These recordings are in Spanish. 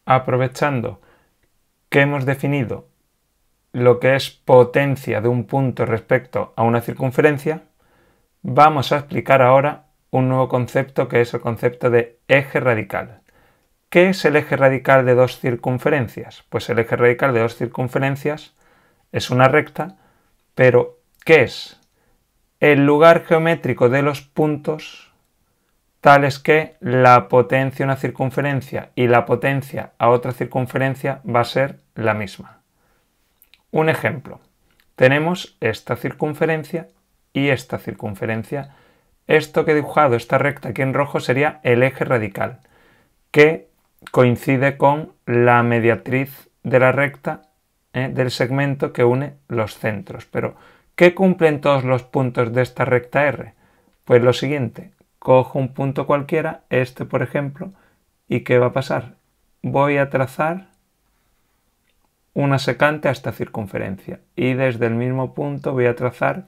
aprovechando que hemos definido lo que es potencia de un punto respecto a una circunferencia, vamos a explicar ahora un nuevo concepto que es el concepto de eje radical. ¿Qué es el eje radical de dos circunferencias? Pues el eje radical de dos circunferencias es una recta, pero ¿qué es? El lugar geométrico de los puntos tales que la potencia a una circunferencia y la potencia a otra circunferencia va a ser la misma. Un ejemplo. Tenemos esta circunferencia y esta circunferencia. Esto que he dibujado, esta recta aquí en rojo, sería el eje radical, que coincide con la mediatriz de la recta del segmento que une los centros. Pero, ¿qué cumplen todos los puntos de esta recta R? Pues lo siguiente, cojo un punto cualquiera, este por ejemplo, ¿y qué va a pasar? Voy a trazar una secante a esta circunferencia y desde el mismo punto voy a trazar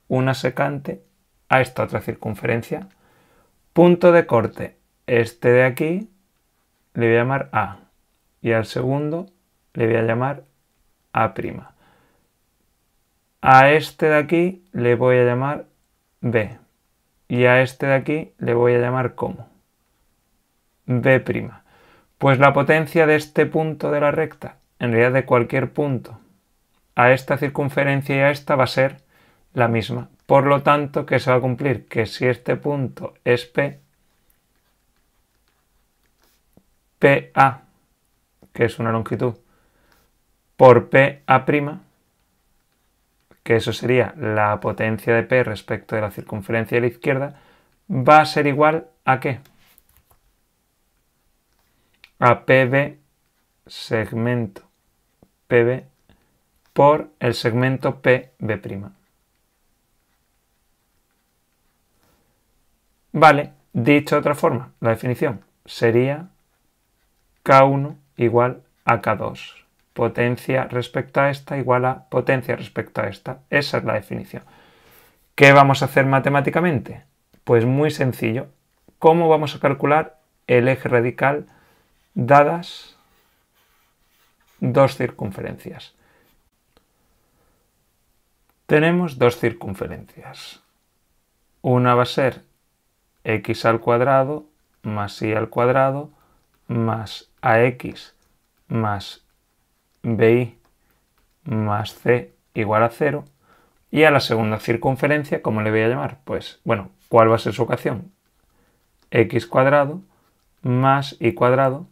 una secante a esta otra circunferencia. Punto de corte, este de aquí le voy a llamar A y al segundo le voy a llamar A'. A este de aquí le voy a llamar B y a este de aquí le voy a llamar como B'. Pues la potencia de este punto de la recta, en realidad de cualquier punto, a esta circunferencia y a esta va a ser la misma. Por lo tanto, ¿qué se va a cumplir? Que si este punto es P, PA, que es una longitud, por PA', que eso sería la potencia de P respecto de la circunferencia de la izquierda, va a ser igual ¿a qué? A PB segmento PB por el segmento PB'. Vale, dicho de otra forma, la definición sería K1 igual a K2. Potencia respecto a esta igual a potencia respecto a esta. Esa es la definición. ¿Qué vamos a hacer matemáticamente? Pues muy sencillo. ¿Cómo vamos a calcular el eje radical dadas dos circunferencias? Tenemos dos circunferencias. Una va a ser x al cuadrado más y al cuadrado más ax más bi más c igual a 0. Y a la segunda circunferencia, ¿cómo le voy a llamar? Pues, bueno, ¿cuál va a ser su ecuación? X cuadrado más y cuadrado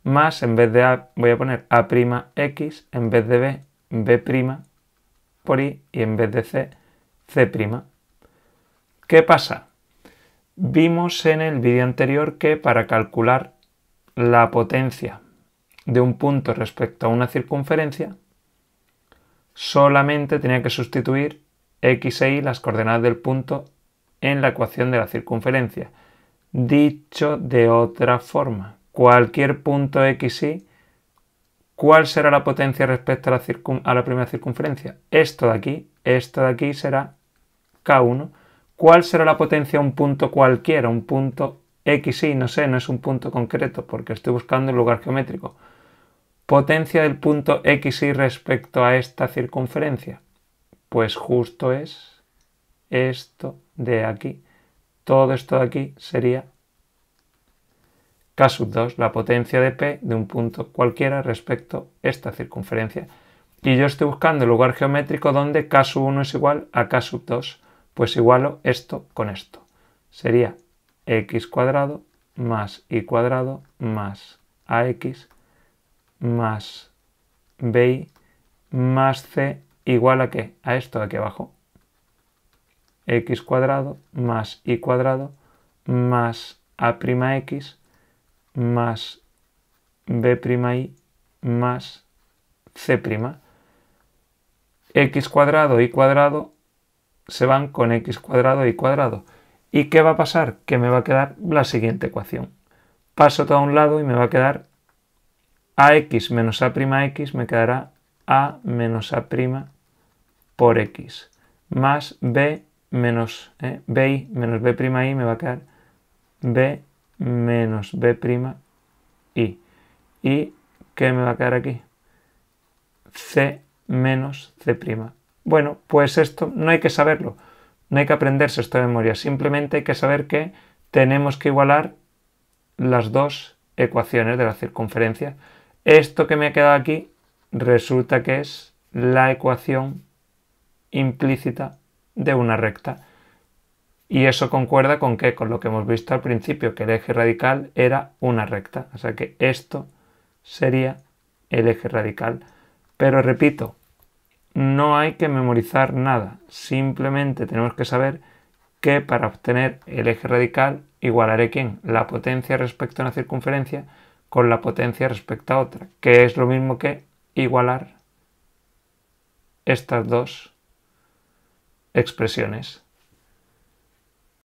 más, en vez de a, voy a poner a'x, en vez de b, b' por i, y en vez de c, c'. ¿Qué pasa? Vimos en el vídeo anterior que para calcular la potencia de un punto respecto a una circunferencia, solamente tenía que sustituir x e y, las coordenadas del punto, en la ecuación de la circunferencia. Dicho de otra forma, cualquier punto x, y, ¿cuál será la potencia respecto a la primera circunferencia? Esto de aquí será K1. ¿Cuál será la potencia a un punto cualquiera? Un punto x, y, no sé, no es un punto concreto porque estoy buscando el lugar geométrico. Potencia del punto x, y respecto a esta circunferencia. Pues justo es esto de aquí. Todo esto de aquí sería K2, la potencia de P de un punto cualquiera respecto a esta circunferencia. Y yo estoy buscando el lugar geométrico donde K1 es igual a K2. Pues igualo esto con esto. Sería x cuadrado más y cuadrado más ax más bi más c igual a ¿qué? A esto de aquí abajo. X cuadrado más y cuadrado más a'x más b'y más c'. X cuadrado y cuadrado se van con x cuadrado y cuadrado. ¿Y qué va a pasar? Que me va a quedar la siguiente ecuación. Paso todo a un lado y me va a quedar ax menos a'x, me quedará a menos a' por x, más b menos bi menos b'y, me va a quedar b menos b'y. ¿Y qué me va a quedar aquí? C menos C'. Bueno, pues esto no hay que saberlo, no hay que aprenderse esto de memoria, simplemente hay que saber que tenemos que igualar las dos ecuaciones de la circunferencia. Esto que me ha quedado aquí resulta que es la ecuación implícita de una recta. Y eso concuerda con qué, con lo que hemos visto al principio, que el eje radical era una recta. O sea que esto sería el eje radical. Pero repito, no hay que memorizar nada. Simplemente tenemos que saber que para obtener el eje radical igualaré ¿quién? La potencia respecto a una circunferencia con la potencia respecto a otra, que es lo mismo que igualar estas dos expresiones.